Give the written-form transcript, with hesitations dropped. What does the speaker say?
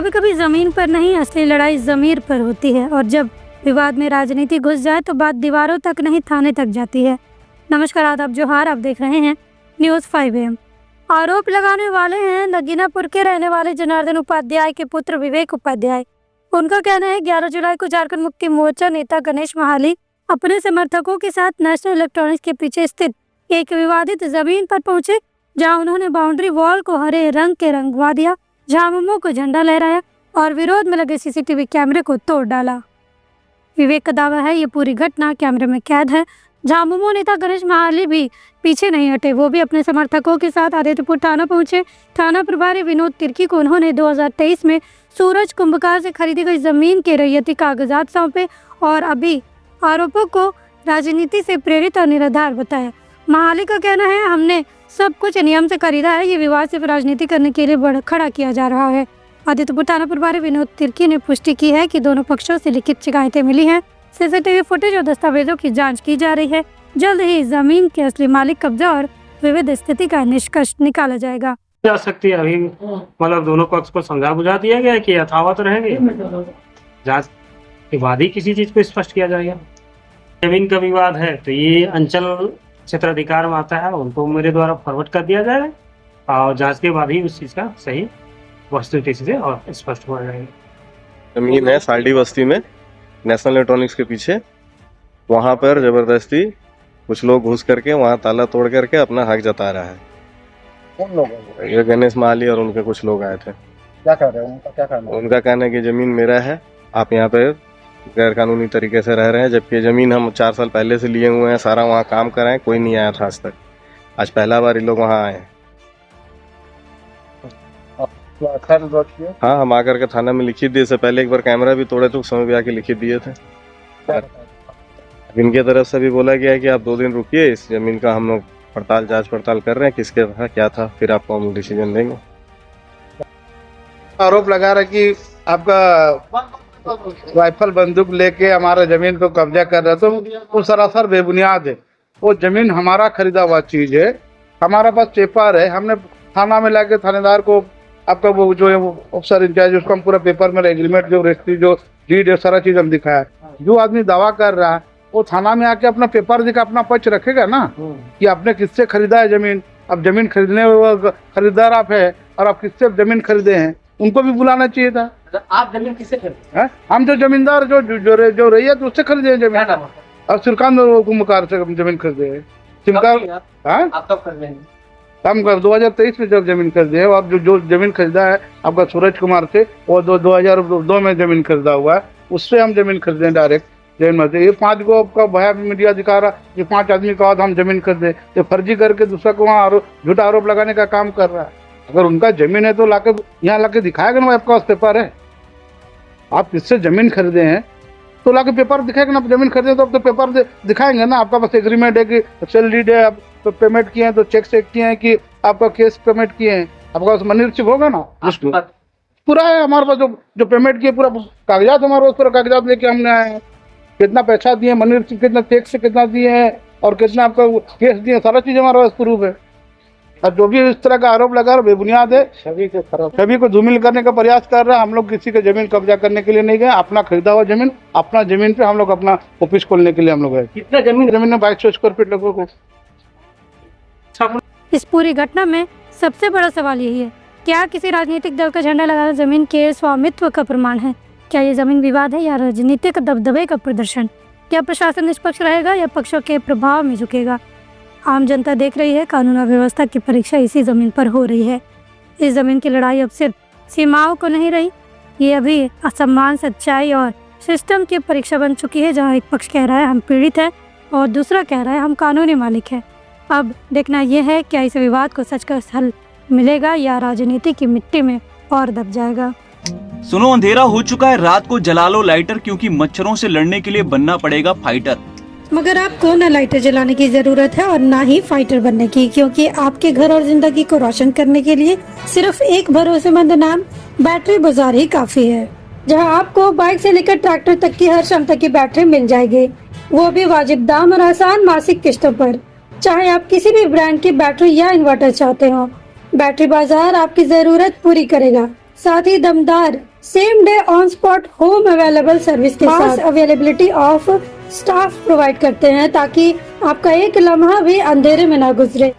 कभी कभी ज़मीन पर नहीं, असली लड़ाई ज़मीर पर होती है और जब विवाद में राजनीति घुस जाए तो बात दीवारों तक नहीं थाने तक जाती है। नमस्कार, आदाब, जोहार। आप देख रहे हैं न्यूज़ 5 AM। आरोप लगाने वाले हैं नगीनापुर के रहने वाले जनार्दन उपाध्याय के पुत्र विवेक उपाध्याय। उनका कहना है 11 जुलाई को झारखंड मुक्ति मोर्चा नेता गणेश महाली अपने समर्थकों के साथ नेशनल इलेक्ट्रॉनिक्स के पीछे स्थित एक विवादित जमीन पर पहुंचे, जहां उन्होंने बाउंड्री वॉल को हरे रंग के रंगवा दिया, झामुमो को झंडा लहराया और विरोध में लगे CCTV कैमरे को तोड़ डाला। विवेक का दावा है ये पूरी घटना कैमरे में कैद है। झामुमो नेता गणेश महाली भी पीछे नहीं हटे, वो भी अपने समर्थकों के साथ आदित्यपुर थाना पहुंचे। थाना प्रभारी विनोद तिर्की को उन्होंने 2023 में सूरज कुंभकार से खरीदी गई जमीन के रैयती कागजात सौंपे और अभी आरोपों को राजनीति से प्रेरित और निराधार बताया। महाली का कहना है हमने सब कुछ नियम से खरीदा है, ये विवाद सिर्फ राजनीति करने के लिए खड़ा किया जा रहा है। आदित्यपुर थाना प्रभारी विनोद तिर्की ने पुष्टि की है कि दोनों पक्षों से लिखित शिकायतें मिली हैं। CCTV फुटेज और दस्तावेजों की जांच की जा रही है। जल्द ही जमीन के असली मालिक, कब्जा और विविध स्थिति का निष्कर्ष निकाला जाएगा। जा सकती है अभी, मतलब दोनों पक्ष को समझा बुझा दिया गया कि यथावत रहेंगे, जांच के बाद ही किसी चीज को स्पष्ट किया जाएगा। जमीन का विवाद है तो ये अंचल क्षेत्राधिकार में आता है, उनको मेरे द्वारा फॉरवर्ड कर दिया जाए और जांच के बाद ही उस चीज का सही वस्तुस्थिति से और स्पष्ट हो जाएगा। जमीन है साल्डी बस्ती में, नेशनल इलेक्ट्रॉनिक्स के पीछे। वहां पर जबरदस्ती कुछ लोग घुस करके वहां ताला तोड़ करके अपना हक जता रहा है। कौन लोग? ये गणेश महाली और उनके कुछ लोग आए थे। क्या कह रहे हैं? उनका क्या कहना है? उनका कहना है कि जमीन मेरा है, आप यहाँ पे गैर कानूनी तरीके से रह रहे हैं, जबकि जमीन हम 4 साल पहले से लिए हुए हैं, सारा वहाँ काम कर रहे हैं, कोई नहीं आया था आज तक। आज पहला बार ये लोग वहाँ आए हैं। हाँ, हम आकर के थाना में लिखित दिए। इससे पहले एक बार कैमरा भी तोड़े थे, उस समय भी आके लिखित दिए थे। इनके तरफ से भी बोला गया है कि आप 2 दिन रुकिए, इस जमीन का हम लोग जांच पड़ताल कर रहे हैं, किसके था क्या था, फिर आपको हम डिसीजन देंगे। आरोप लगा रहा कि आपका राइफल बंदूक लेके हमारा जमीन को कब्जा कर रहा, तो वो सरासर बेबुनियाद है। वो जमीन हमारा खरीदा हुआ चीज है, हमारा पास पेपर है। हमने थाना में लाके थानेदार को, आपका वो जो है वो अफसर इंचार्ज, उसको हम पूरा पेपर में एग्रीमेंट, जो रजिस्ट्री, जो डीड है, सारा चीज हम दिखाया। जो आदमी दावा कर रहा है वो थाना में आके अपना पेपर दिखा, अपना पक्ष रखेगा ना कि आपने किससे खरीदा है जमीन। अब जमीन खरीदने वाला खरीदार आप है और आप किससे जमीन खरीदे हैं, उनको भी बुलाना चाहिए था। आप जमीन किससे खरीदे? हम जो जमींदार जो रही है तो उससे खरीदे हैं जमीन। अब श्रीकांत कुंभकार से जमीन खरीदे हैं। आप कब खरीदे हैं? हम 2023 में जब जमीन खरीदे है। और जो जमीन खरीदा है आपका सूरज कुमार से, वो 2002 में जमीन खरीदा हुआ है, उससे हम जमीन खरीदे डायरेक्ट जमीन में। ये 5 को आपका भया मीडिया दिखा रहा, ये 5 आदमी का हम जमीन खरीदे, ये फर्जी करके दूसरा को वहाँ झूठा आरोप लगाने का काम कर रहा है। अगर उनका जमीन है तो लाके यहाँ लाके दिखाएगा ना, आपका पास पेपर है। आप किससे जमीन खरीदे हैं तो लाके पेपर दिखाएगा ना। आप जमीन खरीदे तो आप तो पेपर दिखाएंगे ना। आपका पास एग्रीमेंट है कि सेल डीड है, आप तो पेमेंट किए हैं, तो चेक से किए हैं कि आपका केस पेमेंट किए हैं, आपका पास मनी रिसीव होगा ना। पूरा है हमारे पास, जो पेमेंट किए पूरा कागजात हमारे पास, पूरा कागजात लेके हमने आए हैं। कितना पैसा दिए, मनी रिसीव कितना, चेक से कितना दिए हैं और कितना आपका केस दिए, सारा चीज हमारे पास प्रूफ है। और जो भी इस तरह का आरोप लगा रहा बेबुनियाद है, सभी को धूमिल करने का प्रयास कर रहा है। हम लोग किसी का जमीन कब्जा करने के लिए नहीं गए, अपना खरीदा हुआ जमीन, अपना जमीन पे हम लोग अपना ऑफिस खोलने के लिए हम लोग गए। कितना जमीन में 2200 स्क्वायर फीट लोगों को। इस पूरी घटना में सबसे बड़ा सवाल यही है, क्या किसी राजनीतिक दल का झंडा लगाना जमीन के स्वामित्व का प्रमाण है? क्या ये जमीन विवाद है या राजनीतिक दबदबे का प्रदर्शन? क्या प्रशासन निष्पक्ष रहेगा या पक्षों के प्रभाव में झुकेगा? आम जनता देख रही है, कानून और व्यवस्था की परीक्षा इसी जमीन पर हो रही है। इस जमीन की लड़ाई अब सिर्फ सीमाओं को नहीं रही, ये अभी असम्मान, सच्चाई और सिस्टम की परीक्षा बन चुकी है, जहां एक पक्ष कह रहा है हम पीड़ित हैं और दूसरा कह रहा है हम कानूनी मालिक हैं। अब देखना यह है क्या इस विवाद को सच का हल मिलेगा या राजनीति की मिट्टी में और दब जाएगा। सुनो, अंधेरा हो चुका है, रात को जला लो लाइटर, क्योंकि मच्छरों से लड़ने के लिए बनना पड़ेगा फाइटर। मगर आपको न लाइटर जलाने की जरूरत है और ना ही फाइटर बनने की, क्योंकि आपके घर और जिंदगी को रोशन करने के लिए सिर्फ एक भरोसेमंद नाम बैटरी बाजार ही काफी है, जहां आपको बाइक से लेकर ट्रैक्टर तक की हर क्षमता की बैटरी मिल जाएगी, वो भी वाजिब दाम और आसान मासिक किस्तों पर। चाहे आप किसी भी ब्रांड की बैटरी या इन्वर्टर चाहते हो, बैटरी बाजार आपकी जरूरत पूरी करेगा। साथ ही दमदार same day on spot home available service के साथ अवेलेबिलिटी ऑफ स्टाफ प्रोवाइड करते हैं ताकि आपका एक लम्हा भी अंधेरे में ना गुजरे।